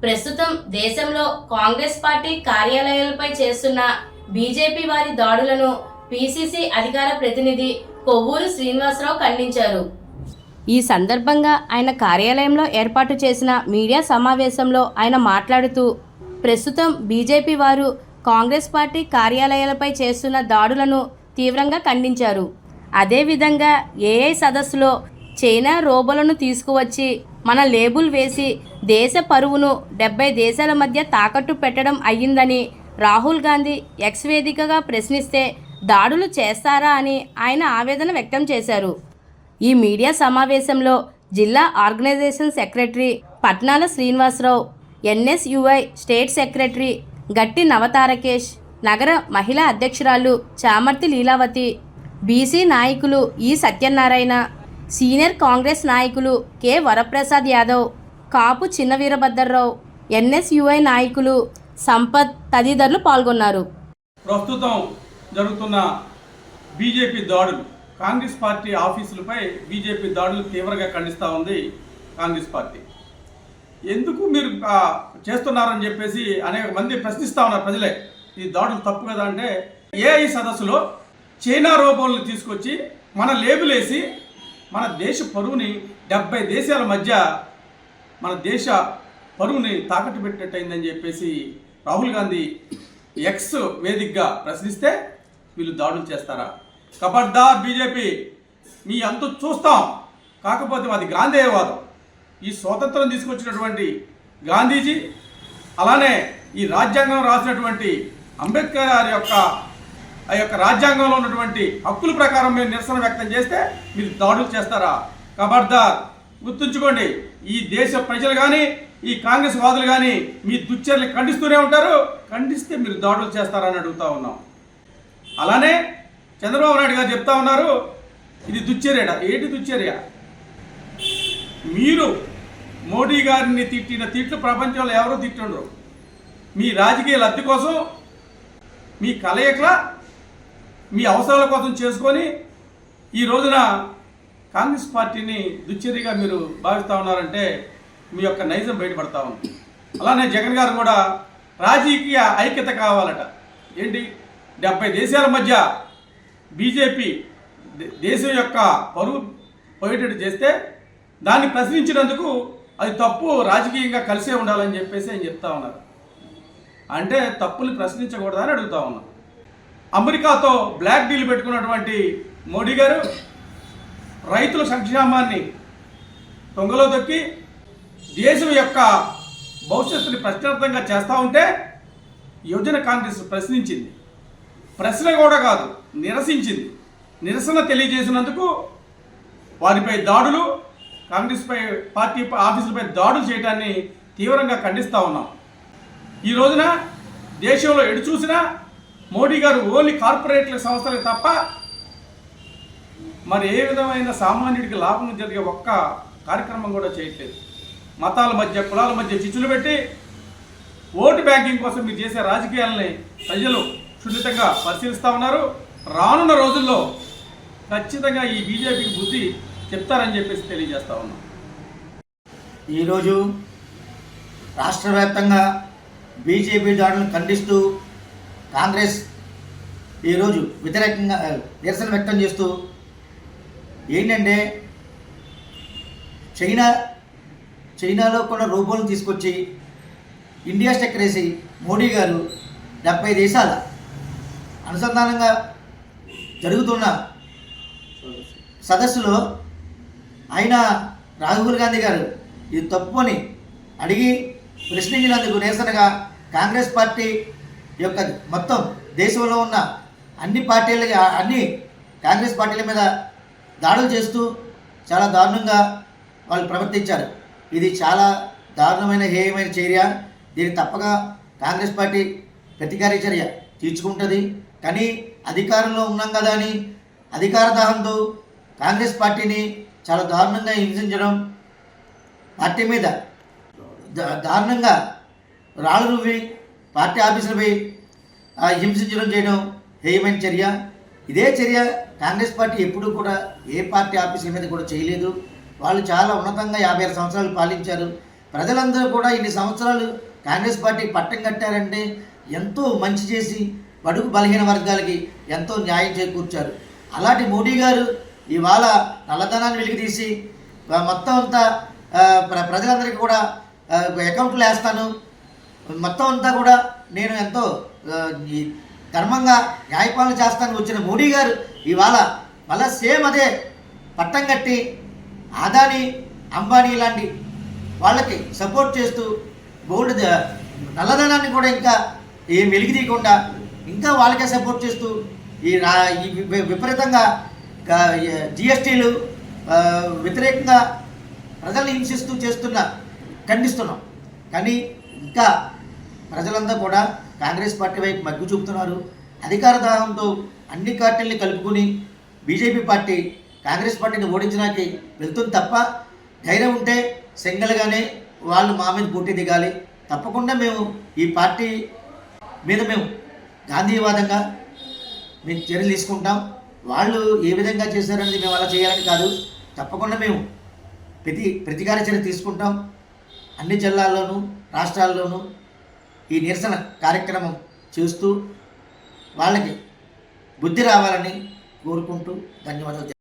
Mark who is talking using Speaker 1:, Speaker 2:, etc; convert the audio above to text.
Speaker 1: ప్రస్తుతం దేశంలో కాంగ్రెస్ పార్టీ కార్యాలయాలపై చేస్తున్న బీజేపీ వారి దాడులను పీసీసీ అధికార ప్రతినిధి కొవ్వూరు శ్రీనివాసరావు ఖండించారు. ఈ సందర్భంగా ఆయన కార్యాలయంలో ఏర్పాటు చేసిన మీడియా సమావేశంలో ఆయన మాట్లాడుతూ, ప్రస్తుతం బీజేపీ వారు కాంగ్రెస్ పార్టీ కార్యాలయాలపై చేస్తున్న దాడులను తీవ్రంగా ఖండించారు. అదేవిధంగా ఏఐ సదస్సులో చైనా రోబోలను తీసుకువచ్చి మన లేబుల్ వేసి దేశ పరువును 70 దేశాల మధ్య తాకట్టు పెట్టడం అయ్యిందని రాహుల్ గాంధీ ఎక్స్ వేదికగా ప్రశ్నిస్తే దాడులు చేస్తారా అని ఆయన ఆవేదన వ్యక్తం చేశారు. ఈ మీడియా సమావేశంలో జిల్లా organization secretary Patnala Srinivasarao, NSUI state secretary Gatti Navatarakesh, నగర మహిళా అధ్యక్షురాలు చామర్తి లీలావతి, బీసీ నాయకులు ఈ సత్యనారాయణ, సీనియర్ కాంగ్రెస్ నాయకులు కె వరప్రసాద్ యాదవ్, కాపు చిన్న వీరభద్రరావు, ఎన్ఎస్యుఐ నాయకులు సంపత్ తదితరులు పాల్గొన్నారు.
Speaker 2: ప్రస్తుతం జరుగుతున్న బీజేపీ దాడులు, కాంగ్రెస్ పార్టీ ఆఫీసులపై బీజేపీ దాడులు తీవ్రంగా ఖండిస్తూ ఉంది కాంగ్రెస్ పార్టీ. ఎందుకు మీరు చేస్తున్నారని చెప్పేసి అనేక మంది ప్రశ్నిస్తూ ఉన్నారు ప్రజలే. ఈ దాడులు తప్పు కదా అంటే, ఏఐ సదస్సులో చైనా రోబోలను తీసుకొచ్చి మన లేబుల్ వేసి మన దేశ పరువుని 70 దేశాల మధ్య మన దేశ పరువుని తాకట్టు పెట్టినట్టయిందని చెప్పేసి రాహుల్ గాంధీ ఎక్స్ వేదికగా ప్రశ్నిస్తే వీళ్ళు దాడులు చేస్తారా? ఖబర్దార్ బీజేపీ, మీ అంతు చూస్తాం. కాకపోతే అది గాంధేయవాదం. ఈ స్వాతంత్రం తీసుకొచ్చినటువంటి గాంధీజీ, అలానే ఈ రాజ్యాంగం రాసినటువంటి అంబేద్కర్ గారి యొక్క రాజ్యాంగంలో ఉన్నటువంటి హక్కుల ప్రకారం మేము నిరసన వ్యక్తం చేస్తే మీరు దాడులు చేస్తారా? ఖబర్దార్, గుర్తుంచుకోండి. ఈ దేశ ప్రజలు కానీ ఈ కాంగ్రెస్ వాదులు కానీ మీ దుశ్చర్యలు ఖండిస్తూనే ఉంటారు. ఖండిస్తే మీరు దాడులు చేస్తారని అడుగుతా ఉన్నాం. అలానే చంద్రబాబు నాయుడు గారు చెప్తా ఉన్నారు, ఇది దుశ్చర్యట. ఏంటి దుశ్చర్య? మీరు మోడీ గారిని తిట్టిన తిట్లు ప్రపంచంలో ఎవరూ తిట్టుండరు. మీ రాజకీయ లబ్ధి కోసం, మీ కలయికల, మీ అవసరాల కోసం చేసుకొని ఈ రోజున కాంగ్రెస్ పార్టీని దుశ్చర్యగా మీరు భావిస్తూ ఉన్నారంటే మీ యొక్క నైజం బయటపడతా ఉంది. అలానే జగన్ గారు కూడా రాజకీయ ఐక్యత కావాలట. ఏంటి, 70 దేశాల మధ్య బీజేపీ దేశం యొక్క పరువు పోయేటట్టు చేస్తే దాన్ని ప్రశ్నించినందుకు అది తప్పు, రాజకీయంగా కలిసే ఉండాలని చెప్పేసి ఆయన చెప్తా ఉన్నారు. అంటే తప్పులు ప్రశ్నించకూడదని అడుగుతా ఉన్నాం. అమెరికాతో బ్లాక్ డీల్ పెట్టుకున్నటువంటి మోడీ గారు రైతుల సంక్షేమాన్ని తొంగలో దొక్కి దేశం యొక్క భవిష్యత్తుని ప్రశ్నార్థంగా చేస్తూ ఉంటే యువజన కాంగ్రెస్ ప్రశ్నించింది. ప్రశ్న కూడా కాదు, నిరసించింది. నిరసన తెలియజేసినందుకు వారిపై దాడులు, కాంగ్రెస్ పార్టీ ఆఫీసులపై దాడులు చేయడాన్ని తీవ్రంగా ఖండిస్తూ ఉన్నాం. ఈ రోజున దేశంలో ఎటు చూసినా మోడీ గారు ఓన్లీ కార్పొరేట్ల సంస్థలకు తప్ప మరి ఏ విధమైన సామాన్యుడికి లాభం జరిగే ఒక్క కార్యక్రమం కూడా చేయట్లేదు. మతాల మధ్య, కులాల మధ్య చిచ్చులు పెట్టి ఓటు బ్యాంకింగ్ కోసం మీరు చేసే రాజకీయాలని ప్రజలు సున్నితంగా పరిశీలిస్తూ ఉన్నారు. రానున్న రోజుల్లో ఖచ్చితంగా ఈ బీజేపీకి బుద్ధి చెప్తారని చెప్పేసి తెలియజేస్తా ఉన్నాం.
Speaker 3: ఈరోజు రాష్ట్ర వ్యాప్తంగా బీజేపీ దాడులను ఖండిస్తూ కాంగ్రెస్ ఈరోజు వ్యతిరేకంగా నిరసన వ్యక్తం చేస్తూ ఏంటంటే, చైనాలో కూడా రోబోలను తీసుకొచ్చి ఇండియా స్టెక్కర్ వేసి మోడీ గారు 70 దేశాల అనుసంధానంగా జరుగుతున్న సదస్సులో ఆయన రాహుల్ గాంధీ గారు ఇది తప్పు అని అడిగి ప్రశ్నించినందుకు నిరసనగా కాంగ్రెస్ పార్టీ యొక్క మొత్తం దేశంలో ఉన్న అన్ని కాంగ్రెస్ పార్టీల మీద దాడులు చేస్తూ చాలా దారుణంగా వాళ్ళు ప్రవర్తించారు. ఇది చాలా దారుణమైన, హేయమైన చర్య. దీన్ని తప్పక కాంగ్రెస్ పార్టీ ప్రతీకార చర్య తీర్చుకుంటుంది. కానీ అధికారంలో ఉన్నాం కదా అని అధికార దాహంతో కాంగ్రెస్ పార్టీని చాలా దారుణంగా హింసించడం, పార్టీ మీద దారుణంగా రాళ్ళు రువ్వి పార్టీ ఆఫీసులపై హింసించడం చేయడం హేయమైన చర్య. ఇదే చర్య కాంగ్రెస్ పార్టీ ఎప్పుడూ కూడా ఏ పార్టీ ఆఫీసుల మీద కూడా చేయలేదు. వాళ్ళు చాలా ఉన్నతంగా 56 సంవత్సరాలు పాలించారు. ప్రజలందరూ కూడా ఇన్ని సంవత్సరాలు కాంగ్రెస్ పార్టీ పట్టం కట్టారంటే ఎంతో మంచి చేసి బడుగు బలహీన వర్గాలకి ఎంతో న్యాయం చేకూర్చారు. అలాంటి మోడీ గారు ఇవాళ నల్లధనాన్ని వెలికితీసి మొత్తం అంతా ప్రజలందరికీ కూడా అకౌంట్లు వేస్తాను, మొత్తం అంతా కూడా నేను ఎంతో ధర్మంగా న్యాయపాలన చేస్తాను వచ్చిన మోడీ గారు ఇవాళ మళ్ళా సేమ్ అదే పట్టం కట్టి అదానీ అంబానీ లాంటి వాళ్ళకి సపోర్ట్ చేస్తూ గోల్డ్ నల్లధనాన్ని కూడా ఇంకా ఏం వెలికి తీయకుండా ఇంకా వాళ్ళకే సపోర్ట్ చేస్తూ ఈ విపరీతంగా జిఎస్టీలు వ్యతిరేకంగా ప్రజల్ని హింసిస్తూ ఖండిస్తున్నాం. కానీ ఇంకా ప్రజలంతా కూడా కాంగ్రెస్ పార్టీ వైపు మగ్గు చూపుతున్నారు. అధికార దాహంతో అన్ని పార్టీల్ని కలుపుకుని బీజేపీ పార్టీ కాంగ్రెస్ పార్టీని ఓడించడానికి వెళ్తుంది తప్ప ధైర్యం ఉంటే సింగిల్గానే వాళ్ళు మా మీద పోటీ దిగాలి. తప్పకుండా మేము ఈ పార్టీ మీద మేము గాంధీవాదంగా మేము చర్యలు తీసుకుంటాం. వాళ్ళు ఏ విధంగా చేశారనేది మేము అలా చేయాలని కాదు, తప్పకుండా మేము ప్రతికార చర్య తీసుకుంటాం. అన్ని జిల్లాల్లోనూ రాష్ట్రాల్లోనూ ఈ నిరసన కార్యక్రమం చేస్తూ వాళ్ళకి బుద్ధి రావాలని కోరుకుంటూ ధన్యవాదాలు.